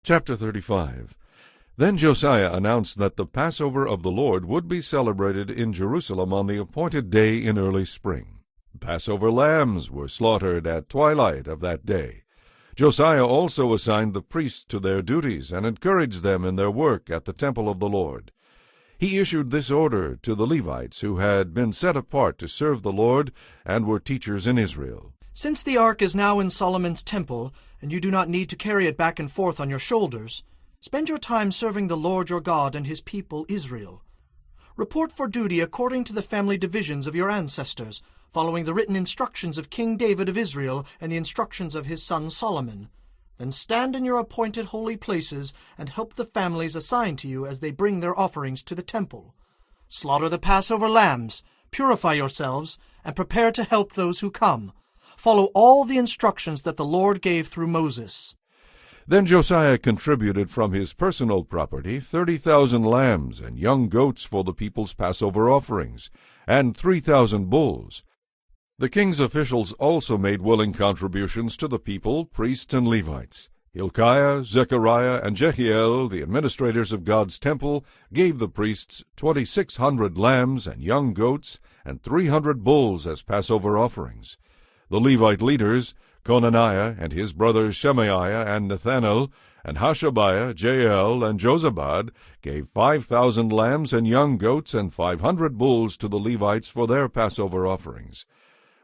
Chapter 35. Then Josiah announced that the Passover of the Lord would be celebrated in Jerusalem on the appointed day in early spring. Passover lambs were slaughtered at twilight of that day. Josiah also assigned the priests to their duties and encouraged them in their work at the temple of the Lord. He issued this order to the Levites who had been set apart to serve the Lord and were teachers in Israel. Since the ark is now in Solomon's temple, and you do not need to carry it back and forth on your shoulders, spend your time serving the Lord your God and his people Israel. Report for duty according to the family divisions of your ancestors, following the written instructions of King David of Israel and the instructions of his son Solomon. Then stand in your appointed holy places and help the families assigned to you as they bring their offerings to the temple. Slaughter the Passover lambs, purify yourselves, and prepare to help those who come. Follow all the instructions that the Lord gave through Moses. Then Josiah contributed from his personal property 30,000 lambs and young goats for the people's Passover offerings, and 3,000 bulls. The king's officials also made willing contributions to the people, priests, and Levites. Hilkiah, Zechariah, and Jehiel, the administrators of God's temple, gave the priests 2,600 lambs and young goats and 300 bulls as Passover offerings. The Levite leaders, Conaniah and his brothers Shemaiah and Nethanel, and Hashabiah, Jael, and Jozabad, gave 5,000 lambs and young goats and 500 bulls to the Levites for their Passover offerings.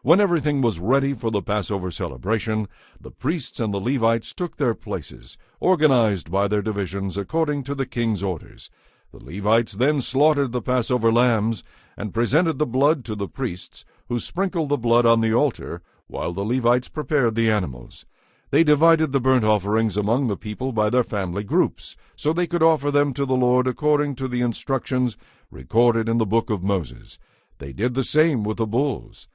When everything was ready for the Passover celebration, the priests and the Levites took their places, organized by their divisions according to the king's orders. The Levites then slaughtered the Passover lambs and presented the blood to the priests, who sprinkled the blood on the altar, while the Levites prepared the animals. They divided the burnt offerings among the people by their family groups, so they could offer them to the Lord according to the instructions recorded in the book of Moses. They did the same with the bulls.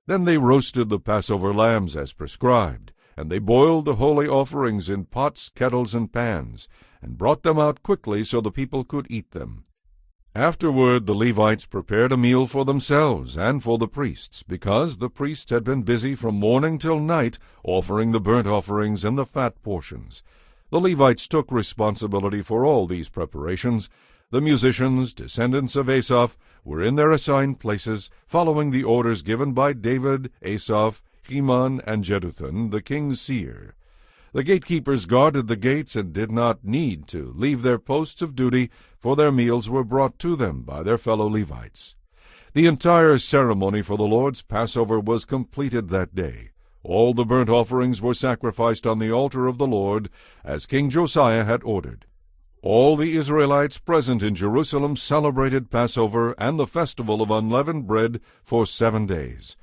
Then they roasted the Passover lambs as prescribed, and they boiled the holy offerings in pots, kettles, and pans, and brought them out quickly so the people could eat them. Afterward the Levites prepared a meal for themselves and for the priests, because the priests had been busy from morning till night offering the burnt offerings and the fat portions. The Levites took responsibility for all these preparations. The musicians, descendants of Asaph, were in their assigned places, following the orders given by David, Asaph, Heman, and Jeduthun, the king's seer. The gatekeepers guarded the gates and did not need to leave their posts of duty, for their meals were brought to them by their fellow Levites. The entire ceremony for the Lord's Passover was completed that day. All the burnt offerings were sacrificed on the altar of the Lord, as King Josiah had ordered. All the Israelites present in Jerusalem celebrated Passover and the festival of unleavened bread for 7 days.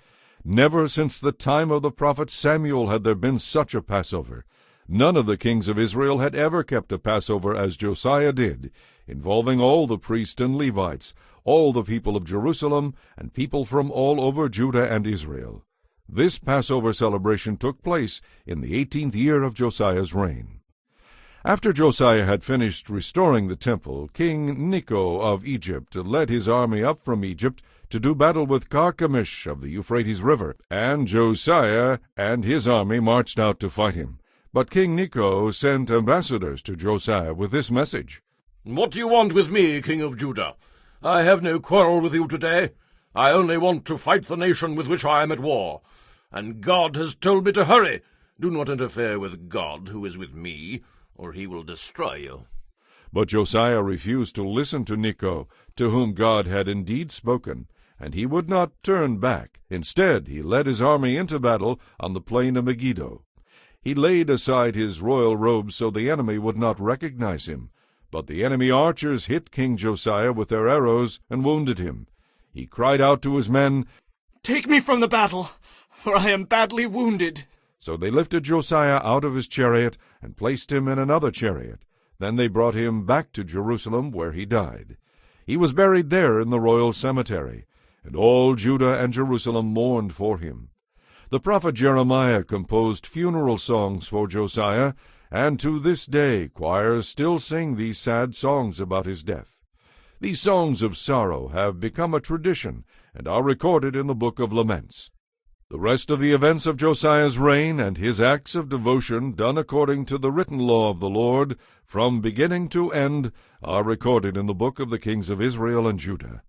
Never since the time of the prophet Samuel had there been such a Passover. None of the kings of Israel had ever kept a Passover as Josiah did, involving all the priests and Levites, all the people of Jerusalem, and people from all over Judah and Israel. This Passover celebration took place in the 18th year of Josiah's reign. After Josiah had finished restoring the temple, King Necho of Egypt led his army up from Egypt to do battle with Carchemish of the Euphrates River, and Josiah and his army marched out to fight him. But King Necho sent ambassadors to Josiah with this message. "What do you want with me, King of Judah? I have no quarrel with you today. I only want to fight the nation with which I am at war. And God has told me to hurry. Do not interfere with God, who is with me, or he will destroy you." But Josiah refused to listen to Necho, to whom God had indeed spoken, and he would not turn back. Instead, he led his army into battle on the plain of Megiddo. He laid aside his royal robes so the enemy would not recognize him. But the enemy archers hit King Josiah with their arrows and wounded him. He cried out to his men, "Take me from the battle, for I am badly wounded." So they lifted Josiah out of his chariot and placed him in another chariot. Then they brought him back to Jerusalem, where he died. He was buried there in the royal cemetery, and all Judah and Jerusalem mourned for him. The prophet Jeremiah composed funeral songs for Josiah, and to this day choirs still sing these sad songs about his death. These songs of sorrow have become a tradition and are recorded in the Book of Laments. The rest of the events of Josiah's reign and his acts of devotion done according to the written law of the Lord, from beginning to end, are recorded in the book of the kings of Israel and Judah.